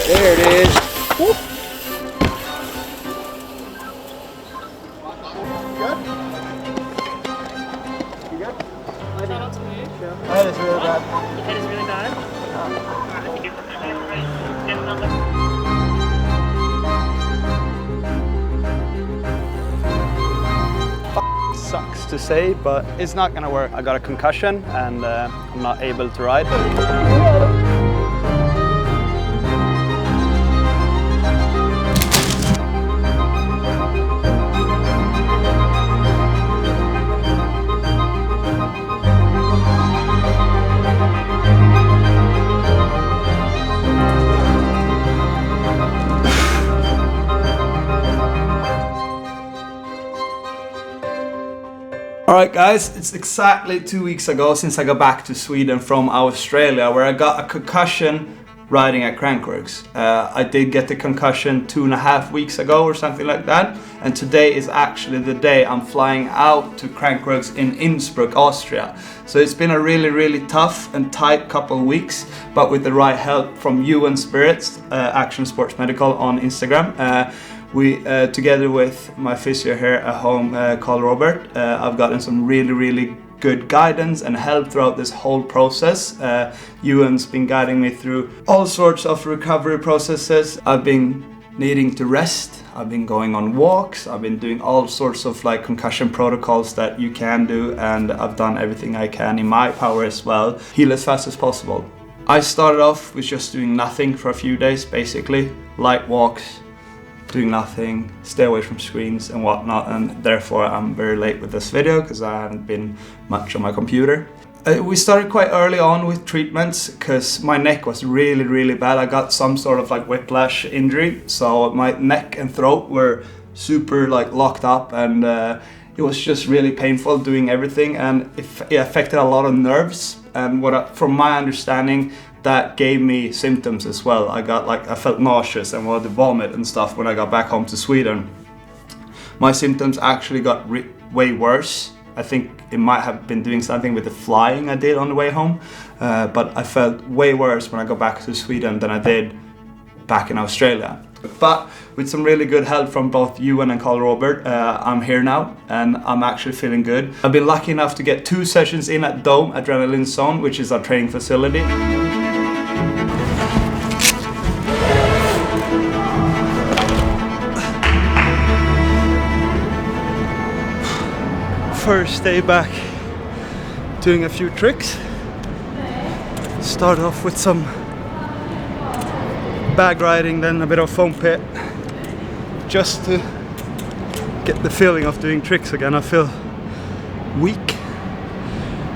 There it is. Woo. Good? You good? Shout out to me. My head is really bad. Your head is really bad? Sucks to say, but it's not gonna work. I got a concussion and I'm not able to ride. Alright guys, it's exactly 2 weeks ago since I got back to Sweden from Australia, where I got a concussion riding at Crankworx. I did get the concussion 2.5 weeks ago or something like that, and today is actually the day I'm flying out to Crankworx in Innsbruck, Austria. So it's been a really tough and tight couple of weeks, but with the right help from Spirits, Action Sports Medical on Instagram. We, together with my physio here at home, called Robert, I've gotten some really good guidance and help throughout this whole process. Ewan's been guiding me through all sorts of recovery processes. I've been needing to rest, I've been going on walks, I've been doing all sorts of like concussion protocols that you can do, and I've done everything I can in my power as well, heal as fast as possible. I started off with just doing nothing for a few days, basically, light walks, doing nothing, stay away from screens and whatnot, and therefore I'm very late with this video because I haven't been much on my computer. We started quite early on with treatments because my neck was really bad. I got some sort of like whiplash injury, so my neck and throat were super like locked up, and it was just really painful doing everything, and it affected a lot of nerves, and from my understanding, that gave me symptoms as well. I felt nauseous and wanted to vomit and stuff when I got back home to Sweden. My symptoms actually got way worse. I think it might have been doing something with the flying I did on the way home, but I felt way worse when I got back to Sweden than I did back in Australia. But with some really good help from both Ewan and Carl Robert, I'm here now and I'm actually feeling good. I've been lucky enough to get 2 sessions in at Dome Adrenaline Zone, which is our training facility. First day back doing a few tricks. Start off with some bag riding, then a bit of foam pit, just to get the feeling of doing tricks again. I feel weak.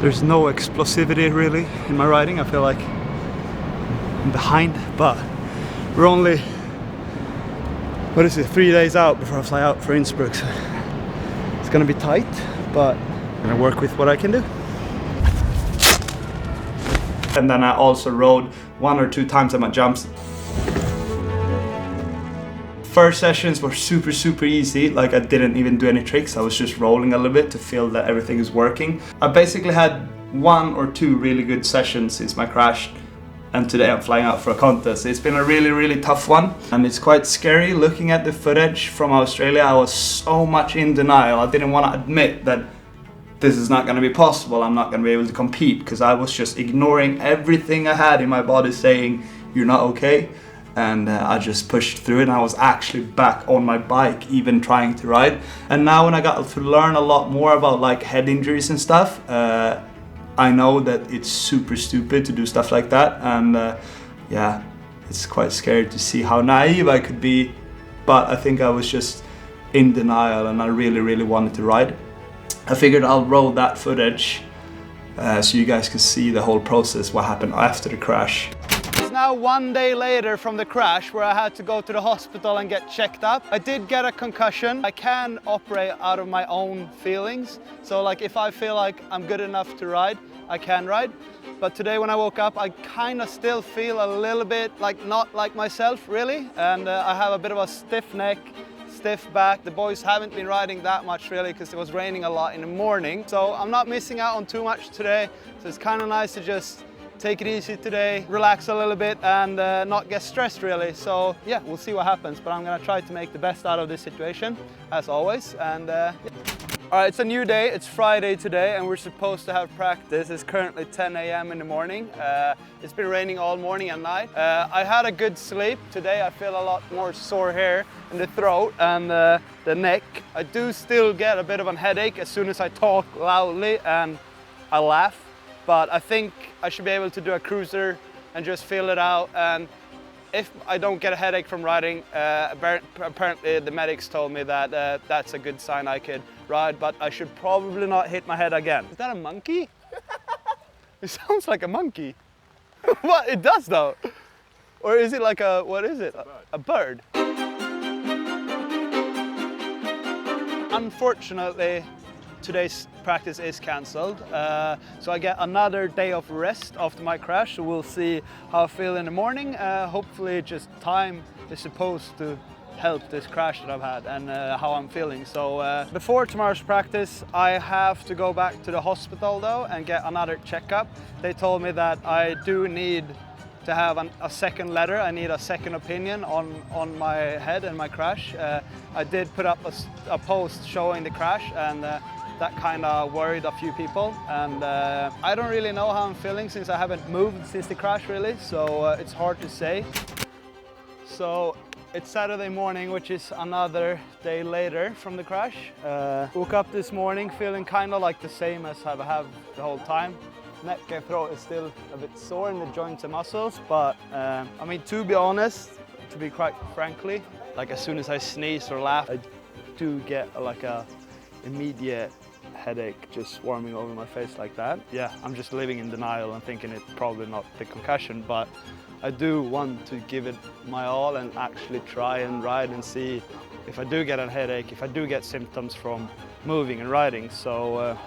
There's no explosivity really in my riding. I feel like I'm behind, but we're only, 3 days out before I fly out for Innsbruck, so it's gonna be tight, but I'm gonna work with what I can do. And then I also rode 1 or 2 times at my jumps. First sessions were super easy, like I didn't even do any tricks, I was just rolling a little bit to feel that everything is working. I basically had 1 or 2 really good sessions since my crash, and today I'm flying out for a contest. It's been a really tough one, and it's quite scary looking at the footage from Australia. I was so much in denial. I didn't want to admit that this is not going to be possible, I'm not going to be able to compete, because I was just ignoring everything I had in my body saying you're not okay, and I just pushed through it, and I was actually back on my bike even trying to ride. And now when I got to learn a lot more about like head injuries and stuff, I know that it's super stupid to do stuff like that, and yeah, it's quite scary to see how naive I could be, but I think I was just in denial and I really wanted to ride. I figured I'll roll that footage so you guys can see the whole process, what happened after the crash. It's now 1 day later from the crash, where I had to go to the hospital and get checked up. I did get a concussion. I can operate out of my own feelings. So like if I feel like I'm good enough to ride, I can ride. But today when I woke up, I kind of still feel a little bit like not like myself really. And I have a bit of a stiff neck, stiff back. The boys haven't been riding that much really because it was raining a lot in the morning. So I'm not missing out on too much today. So it's kind of nice to just take it easy today, relax a little bit and not get stressed really. So yeah, we'll see what happens, but I'm gonna try to make the best out of this situation as always. And yeah. All right, it's a new day. It's Friday today and we're supposed to have practice. It's currently 10 a.m. in the morning. It's been raining all morning and night. I had a good sleep. Today I feel a lot more sore here in the throat and the neck. I do still get a bit of a headache as soon as I talk loudly and I laugh. But I think I should be able to do a cruiser and just feel it out. And if I don't get a headache from riding, apparently the medics told me that that's a good sign I could ride, but I should probably not hit my head again. Is that a monkey? It sounds like a monkey. What? It does though. Or is it like a, what is it? A bird. Unfortunately, today's practice is cancelled, so I get another day of rest after my crash, so we'll see how I feel in the morning. Hopefully just time is supposed to help this crash that I've had and how I'm feeling. So before tomorrow's practice, I have to go back to the hospital though and get another checkup. They told me that I do need to have a second letter. I need a second opinion on my head and my crash. I did put up a post showing the crash and that kind of worried a few people, and I don't really know how I'm feeling since I haven't moved since the crash really, so it's hard to say. So it's Saturday morning, which is another day later from the crash. Woke up this morning feeling kind of like the same as I have the whole time. Neck and throat is still a bit sore in the joints and muscles, but I mean, to be honest, to be quite frankly, like as soon as I sneeze or laugh, I do get like a immediate headache just swarming over my face like that. Yeah, I'm just living in denial and thinking it's probably not the concussion, but I do want to give it my all and actually try and ride and see if I do get a headache, if I do get symptoms from moving and riding. So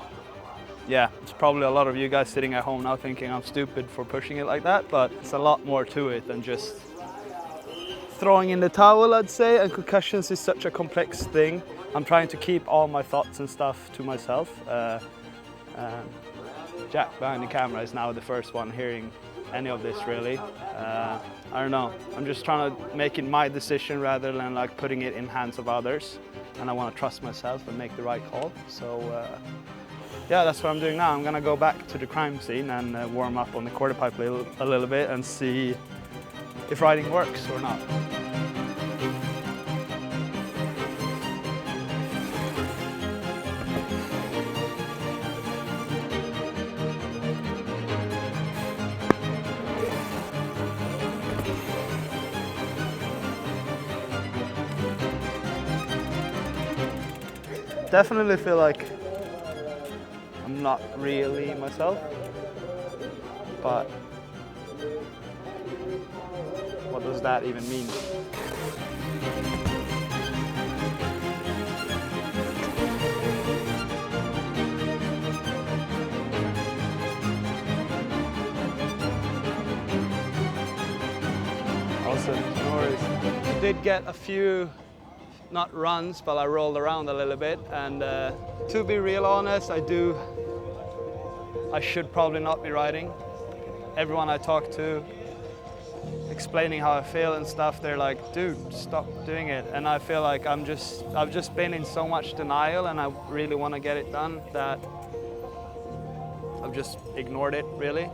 yeah, it's probably a lot of you guys sitting at home now thinking I'm stupid for pushing it like that, but it's a lot more to it than just throwing in the towel, I'd say. And concussions is such a complex thing. I'm trying to keep all my thoughts and stuff to myself. Jack behind the camera is now the first one hearing any of this really. I don't know, I'm just trying to make it my decision rather than like putting it in hands of others. And I want to trust myself and make the right call. So yeah, that's what I'm doing now. I'm gonna go back to the crime scene and warm up on the quarter pipe a little bit and see if riding works or not. Definitely feel like I'm not really myself, but what does that even mean? Awesome, no worries. I did get a few, not runs, but I rolled around a little bit, and to be real honest, I should probably not be riding. Everyone I talk to, explaining how I feel and stuff, they're like, dude, stop doing it. And I feel like I've just been in so much denial and I really want to get it done that I've just ignored it really.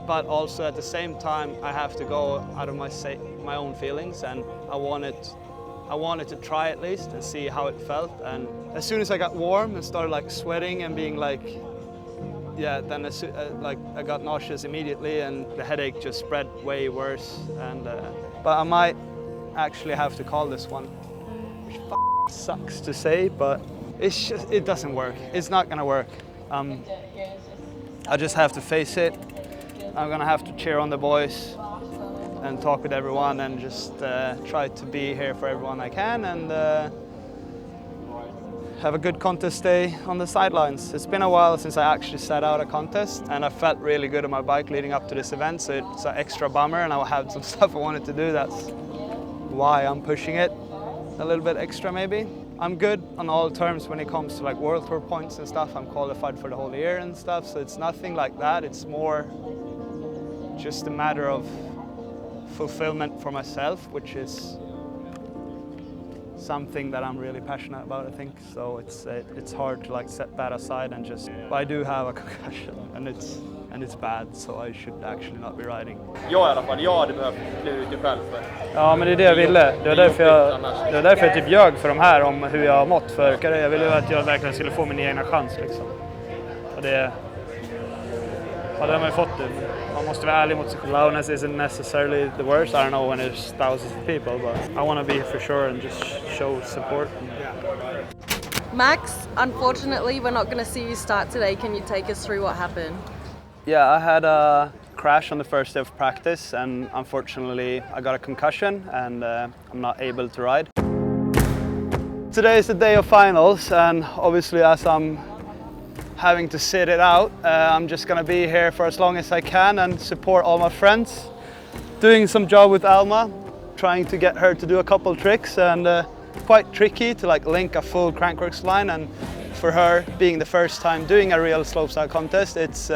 But also at the same time, I have to go out of my own feelings, and I wanted to try at least and see how it felt. And as soon as I got warm and started like sweating and being like, yeah, then like I got nauseous immediately and the headache just spread way worse. And but I might actually have to call this one, which sucks to say, but it doesn't work. It's not gonna work. I just have to face it. I'm gonna have to cheer on the boys and talk with everyone and just try to be here for everyone I can and have a good contest day on the sidelines. It's been a while since I actually sat out a contest and I felt really good on my bike leading up to this event, so it's an extra bummer and I had some stuff I wanted to do. That's why I'm pushing it a little bit extra maybe. I'm good on all terms when it comes to like World Tour points and stuff. I'm qualified for the whole year and stuff, so it's nothing like that. It's more just a matter of fulfillment for myself, which is something that I'm really passionate about, I think. So it's hard to like set that aside and just. But I do have a concussion and it's bad, so I should actually not be riding. Jag i alla fall, jag hade behövt klura ut det själv. Ja, men det är det jag ville. Det var därför jag typ ljög för de här om hur jag har mått för. Jag ville att jag verkligen skulle få min egna chans liksom. Och det har man ju fått det. Man måste vara ärlig mot sig själv. Loudness isn't necessarily the worst. I don't know when there's thousands of people, but I want to be here for sure and just show support. Max, unfortunately, we're not going to see you start today. Can you take us through what happened? Yeah, I had a crash on the first day of practice, and unfortunately I got a concussion and I'm not able to ride. Today is the day of finals, and obviously as I'm having to sit it out, I'm just gonna be here for as long as I can and support all my friends. Doing some job with Alma, trying to get her to do a couple tricks, and quite tricky to like link a full Crankworx line, and for her being the first time doing a real slopestyle contest, it's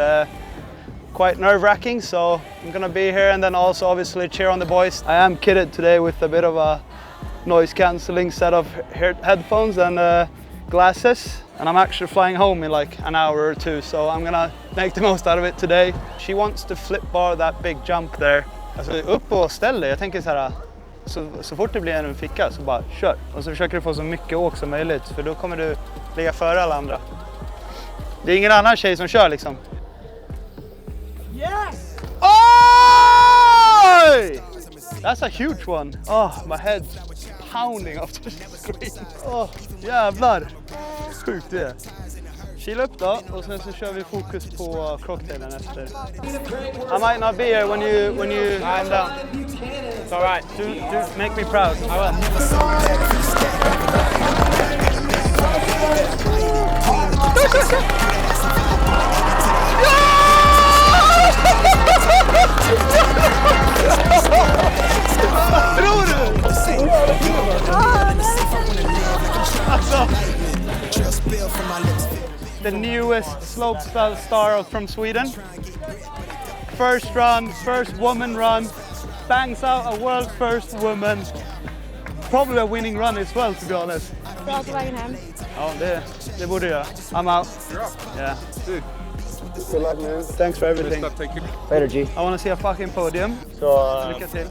quite nerve-wracking, so I'm gonna be here and then also obviously cheer on the boys. I am kitted today with a bit of a noise-cancelling set of headphones and glasses, and I'm actually flying home in like an hour or two, so I'm gonna make the most out of it today. She wants to flip bar that big jump there. Alltså upp och ställ dig. Jag tänker så här, så fort det blir en ficka så bara kör. Och så försöker du få så mycket åk som möjligt, för då kommer du ligga före alla andra. Det är ingen annan tjej som kör liksom. Yes! Oh! That's a huge one. Oh, my head's pounding off the screen. Oh, jävlar. Sjukt det. Kila upp då, och sen så kör vi fokus på crocktailen efter. I might not be here when you come down. It's all right. Do make me proud. I will. Tror du? The newest slopestyle star from Sweden. First run, first woman run, bangs out a world first woman. Probably a winning run as well, to be honest. Bra på vägen hem. Ja, det borde jag. I'm out. Yeah. Dude. Good luck, man. Thanks for everything. Later, G. I want to see a fucking podium. So, Lycka till.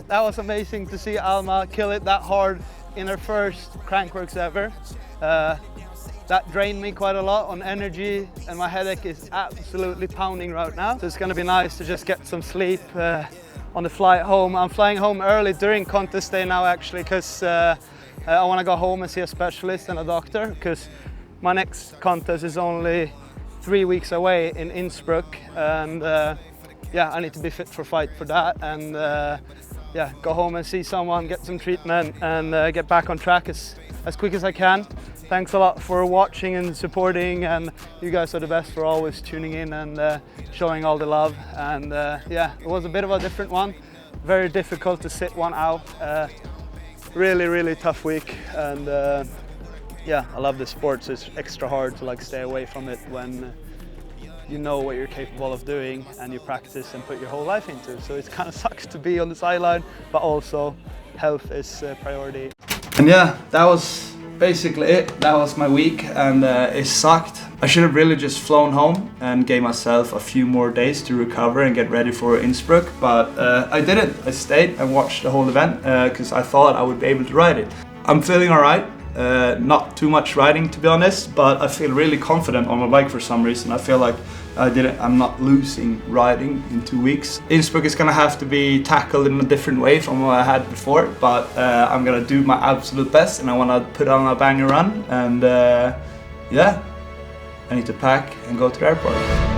That was amazing to see Alma kill it that hard in her first Crankworx ever. That drained me quite a lot on energy, and my headache is absolutely pounding right now. So it's going to be nice to just get some sleep on the flight home. I'm flying home early during contest day now, actually, because I want to go home and see a specialist and a doctor, because my next contest is only 3 weeks away in Innsbruck, and yeah, I need to be fit for fight for that, and yeah, go home and see someone, get some treatment, and get back on track as quick as I can. Thanks a lot for watching and supporting, and you guys are the best for always tuning in and showing all the love. And yeah, it was a bit of a different one, very difficult to sit one out. Really tough week, and yeah, I love the sports. It's extra hard to like stay away from it when you know what you're capable of doing and you practice and put your whole life into. So it kind of sucks to be on the sideline, but also health is priority. And yeah, that was basically it. That was my week, and it sucked. I should have really just flown home and gave myself a few more days to recover and get ready for Innsbruck, but I didn't. I stayed and watched the whole event because I thought I would be able to ride it. I'm feeling alright. Not too much riding, to be honest, but I feel really confident on my bike for some reason. I feel like I'm not losing riding in 2 weeks. Innsbruck is gonna have to be tackled in a different way from what I had before, but I'm gonna do my absolute best, and I wanna put on a banger run, and yeah, I need to pack and go to the airport.